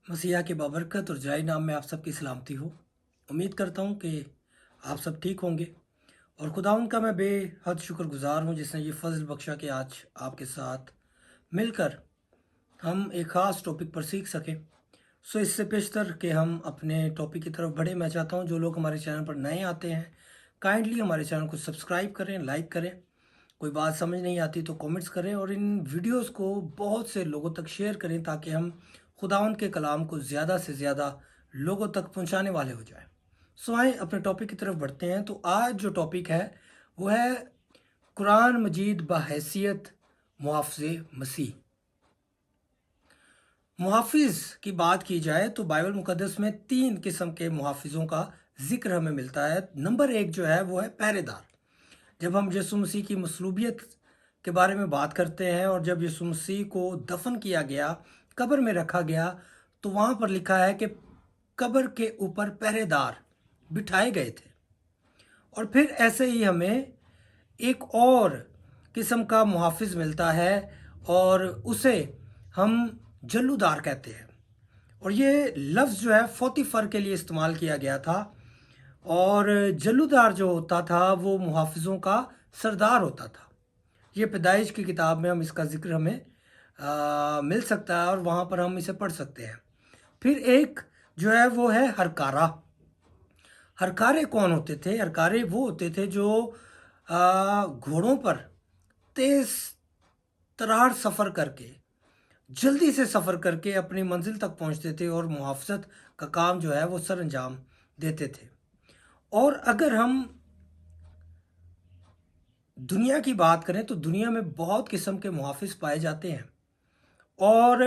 मसीहा के बाबरकत और जाई नाम में आप सबकी सलामती हो। उम्मीद करता हूँ कि आप सब ठीक होंगे और खुदावंद का मैं बेहद शुक्रगुजार हूँ जिसने ये फजल बख्शा कि आज आपके साथ मिलकर हम एक ख़ास टॉपिक पर सीख सकें। सो इससे पेशतर कि हम अपने टॉपिक की तरफ बढ़े, मैं चाहता हूँ जो लोग हमारे चैनल पर नए आते हैं काइंडली हमारे चैनल को सब्सक्राइब करें, लाइक करें। कोई बात समझ नहीं आती तो कमेंट्स करें और इन वीडियोस को बहुत से लोगों तक शेयर करें ताकि हम खुदावंद के कलाम को ज़्यादा से ज़्यादा लोगों तक पहुंचाने वाले हो जाएं। सो आए अपने टॉपिक की तरफ बढ़ते हैं। तो आज जो टॉपिक है वो है कुरान मजीद बहैसियत मुहाफ़िज़ मसीह। मुहाफ़िज़ की बात की जाए तो बाइबल मुक़द्दस में 3 किस्म के मुहाफ़िज़ों का ज़िक्र हमें मिलता है। नंबर 1 जो है वो है पहरेदार। जब हम यीशु मसीह की मसलूबियत के बारे में बात करते हैं और जब यीशु मसीह को दफन किया गया, कब्र में रखा गया, तो वहाँ पर लिखा है कि कब्र के ऊपर पहरेदार बिठाए गए थे। और फिर ऐसे ही हमें एक और किस्म का मुहाफ़िज़ मिलता है और उसे हम जल्लूदार कहते हैं। और ये लफ्ज़ जो है फौतीफर के लिए इस्तेमाल किया गया था। और जल्लूदार जो होता था वो मुहाफ़िज़ों का सरदार होता था। ये पैदाइश की किताब में हम इसका ज़िक्र हमें मिल सकता है और वहाँ पर हम इसे पढ़ सकते हैं। फिर एक जो है वो है हरकारा। हरकारे कौन होते थे? हरकारे वो होते थे जो घोड़ों पर तेज़ तरार सफ़र करके, जल्दी से सफ़र करके अपनी मंजिल तक पहुँचते थे और मुहाफ़ज़त का काम जो है वो सर अंजाम देते थे। और अगर हम दुनिया की बात करें तो दुनिया में बहुत किस्म के मुहाफ़िज़ पाए जाते हैं। और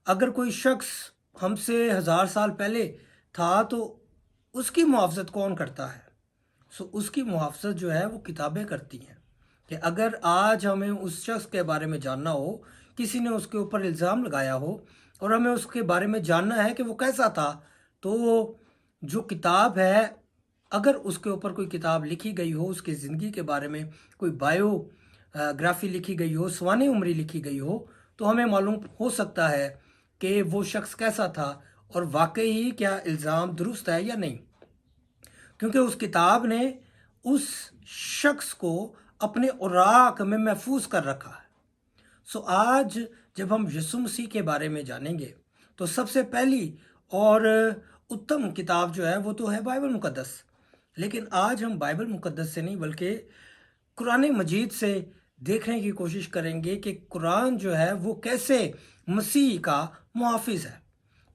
अगर कोई शख्स हमसे 1000 साल पहले था तो उसकी मुहाफ़ज़त कौन करता है? सो उसकी मुहाफ़ज़त जो है वो किताबें करती हैं। कि अगर आज हमें उस शख्स के बारे में जानना हो, किसी ने उसके ऊपर इल्ज़ाम लगाया हो और हमें उसके बारे में जानना है कि वो कैसा था, तो जो किताब है, अगर उसके ऊपर कोई किताब लिखी गई हो, उसकी ज़िंदगी के बारे में कोई बायोग्राफी लिखी गई हो, सवाने उमरी लिखी गई हो, तो हमें मालूम हो सकता है कि वो शख्स कैसा था और वाकई ही क्या इल्ज़ाम दुरुस्त है या नहीं। क्योंकि उस किताब ने उस शख्स को अपने औराक में महफूज कर रखा है। सो आज जब हम यीशु मसीह के बारे में जानेंगे तो सबसे पहली और उत्तम किताब जो है वो तो है बाइबल मुकद्दस। लेकिन आज हम बाइबल मुकद्दस से नहीं बल्कि कुरान मजीद से देखने की कोशिश करेंगे कि कुरान जो है वो कैसे मसीह का मुहाफिज है,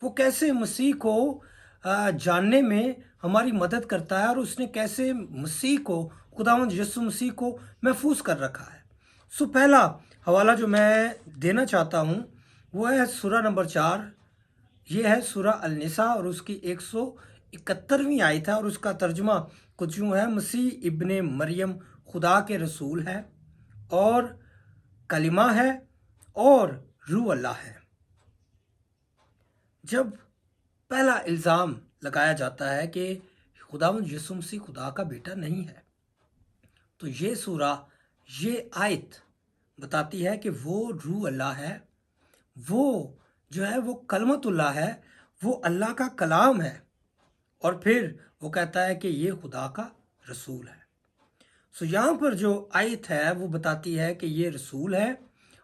वो कैसे मसीह को जानने में हमारी मदद करता है और उसने कैसे मसीह को, खुदावंद यीशु मसीह को महफूज कर रखा है। सो पहला हवाला जो मैं देना चाहता हूँ वो है सूरा नंबर 4। ये है सूरा अल-निसा और उसकी 171वीं आयत है और उसका तर्जुमा कुछ यूँ है, मसीह इब्ने मरियम खुदा के रसूल है और कलिमा है और रूह अल्लाह है। जब पहला इल्ज़ाम लगाया जाता है कि खुदावंद यीशु मसीह खुदा का बेटा नहीं है, तो ये सूरा, ये आयत बताती है कि वो रूह अल्लाह है, वो जो है वो कलमतुल्लाह है, वो अल्लाह का कलाम है। और फिर वो कहता है कि ये खुदा का रसूल है। सो यहाँ पर जो आयत है वो बताती है कि ये रसूल है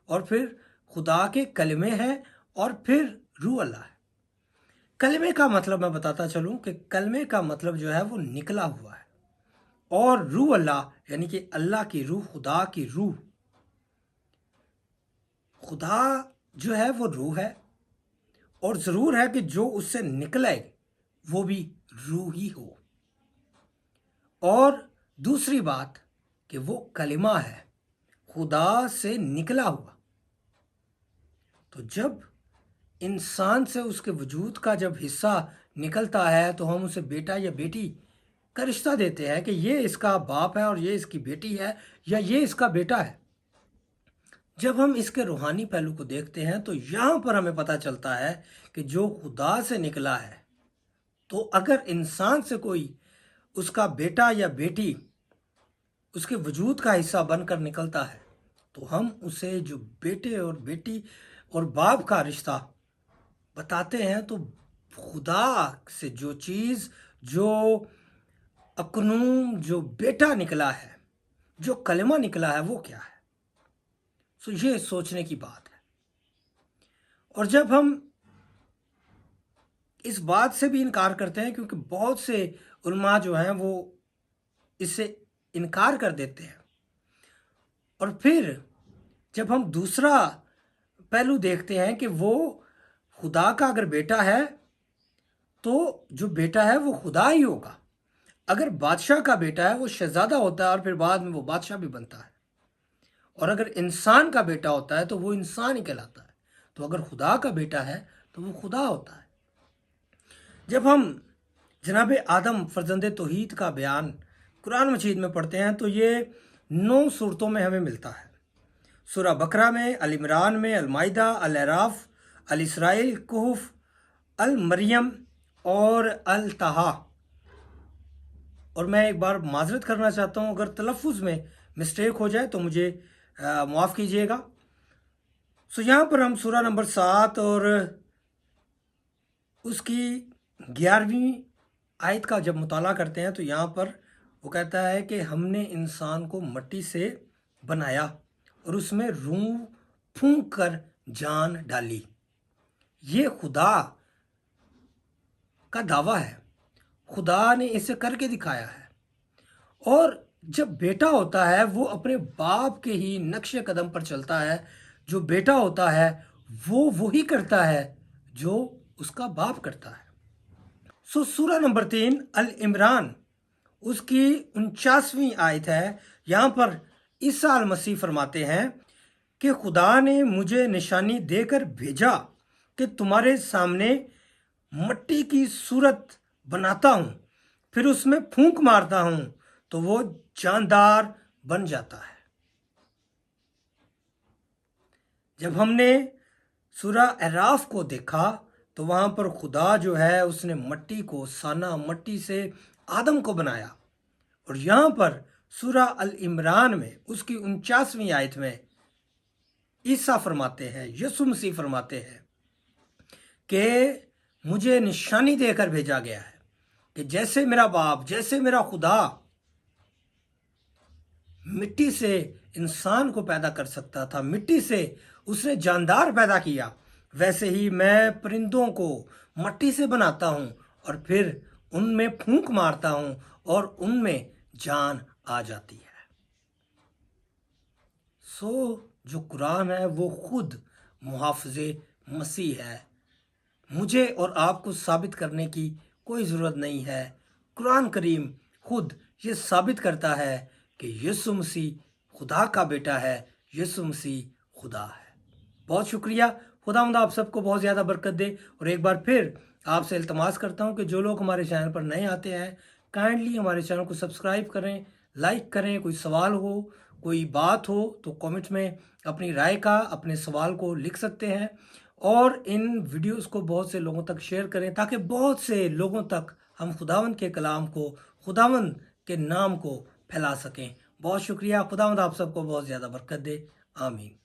और फिर खुदा के कलमे हैं और फिर रूह अल्लाह है। कलमे का मतलब मैं बताता चलूँ कि कलमे का मतलब जो है वो निकला हुआ है और रूह अल्लाह यानी कि अल्लाह की रूह, खुदा की रूह। खुदा जो है वो रूह है और ज़रूर है कि जो उससे निकले वो भी रूह ही हो। और दूसरी बात कि वो कलिमा है, खुदा से निकला हुआ। तो जब इंसान से उसके वजूद का जब हिस्सा निकलता है तो हम उसे बेटा या बेटी का रिश्ता देते हैं कि ये इसका बाप है और ये इसकी बेटी है या ये इसका बेटा है। जब हम इसके रूहानी पहलू को देखते हैं तो यहाँ पर हमें पता चलता है कि जो खुदा से निकला है, तो अगर इंसान से कोई उसका बेटा या बेटी उसके वजूद का हिस्सा बनकर निकलता है तो हम उसे जो बेटे और बेटी और बाप का रिश्ता بتاتے ہیں تو خدا سے جو چیز جو اکنون جو بیٹا نکلا ہے، جو کلمہ نکلا ہے، وہ کیا ہے؟ یہ سوچنے کی بات ہے۔ اور جب ہم اس بات سے بھی انکار کرتے ہیں، کیونکہ بہت سے علماء جو ہیں وہ اس سے انکار کر دیتے ہیں، اور پھر جب ہم دوسرا پہلو دیکھتے ہیں کہ وہ خدا کا اگر بیٹا ہے تو جو بیٹا ہے وہ خدا ہی ہوگا۔ اگر بادشاہ کا بیٹا ہے وہ شہزادہ ہوتا ہے اور پھر بعد میں وہ بادشاہ بھی بنتا ہے، اور اگر انسان کا بیٹا ہوتا ہے تو وہ انسان ہی کہلاتا ہے۔ تو اگر خدا کا بیٹا ہے تو وہ خدا ہوتا ہے۔ جب ہم جناب آدم فرزند توحید کا بیان قرآن مجید میں پڑھتے ہیں تو یہ 9 صورتوں میں ہمیں ملتا ہے۔ سورہ بقرہ میں، العمران میں، المائدہ، الاعراف، الاسرائیل، کہف، المریم اور الطہا۔ اور میں ایک بار معذرت کرنا چاہتا ہوں، اگر تلفظ میں مسٹیک ہو جائے تو مجھے معاف کیجیے گا۔ یہاں پر ہم سورہ نمبر 7 اور اس کی 11ویں آیت کا جب مطالعہ کرتے ہیں تو یہاں پر وہ کہتا ہے کہ ہم نے انسان کو مٹی سے بنایا اور اس میں روح پھونک کر جان ڈالی۔ یہ خدا کا دعویٰ ہے، خدا نے اسے کر کے دکھایا ہے۔ اور جب بیٹا ہوتا ہے وہ اپنے باپ کے ہی نقش قدم پر چلتا ہے۔ جو بیٹا ہوتا ہے وہ وہی کرتا ہے جو اس کا باپ کرتا ہے۔ سورہ نمبر 3 العمران، اس کی 49ویں آیت ہے۔ یہاں پر عیسیٰ المسیح فرماتے ہیں کہ خدا نے مجھے نشانی دے کر بھیجا کہ تمہارے سامنے مٹی کی صورت بناتا ہوں، پھر اس میں پھونک مارتا ہوں تو وہ جاندار بن جاتا ہے۔ جب ہم نے سورہ اعراف کو دیکھا تو وہاں پر خدا جو ہے اس نے مٹی کو سانا مٹی سے آدم کو بنایا، اور یہاں پر سورہ العمران میں اس کی 49ویں آیت میں عیسیٰ فرماتے ہیں، یسوع مسیح فرماتے ہیں کہ مجھے نشانی دے کر بھیجا گیا ہے کہ جیسے میرا باپ، جیسے میرا خدا مٹی سے انسان کو پیدا کر سکتا تھا، مٹی سے اس نے جاندار پیدا کیا، ویسے ہی میں پرندوں کو مٹی سے بناتا ہوں اور پھر ان میں پھونک مارتا ہوں اور ان میں جان آ جاتی ہے۔ جو قرآن ہے وہ خود محافظ مسیح ہے۔ مجھے اور آپ کو ثابت کرنے کی کوئی ضرورت نہیں ہے۔ قرآن کریم خود یہ ثابت کرتا ہے کہ یسوع مسیح خدا کا بیٹا ہے، یسوع مسیح خدا ہے۔ بہت شکریہ۔ خداوند آپ سب کو بہت زیادہ برکت دے۔ اور ایک بار پھر آپ سے التماس کرتا ہوں کہ جو لوگ ہمارے چینل پر نئے آتے ہیں کائنڈلی ہمارے چینل کو سبسکرائب کریں، لائک کریں۔ کوئی سوال ہو، کوئی بات ہو تو کامنٹ میں اپنی رائے کا، اپنے سوال کو لکھ سکتے ہیں، اور ان ویڈیوز کو بہت سے لوگوں تک شیئر کریں تاکہ بہت سے لوگوں تک ہم خداوند کے کلام کو، خداوند کے نام کو پھیلا سکیں۔ بہت شکریہ۔ خداوند آپ سب کو بہت زیادہ برکت دے۔ آمین۔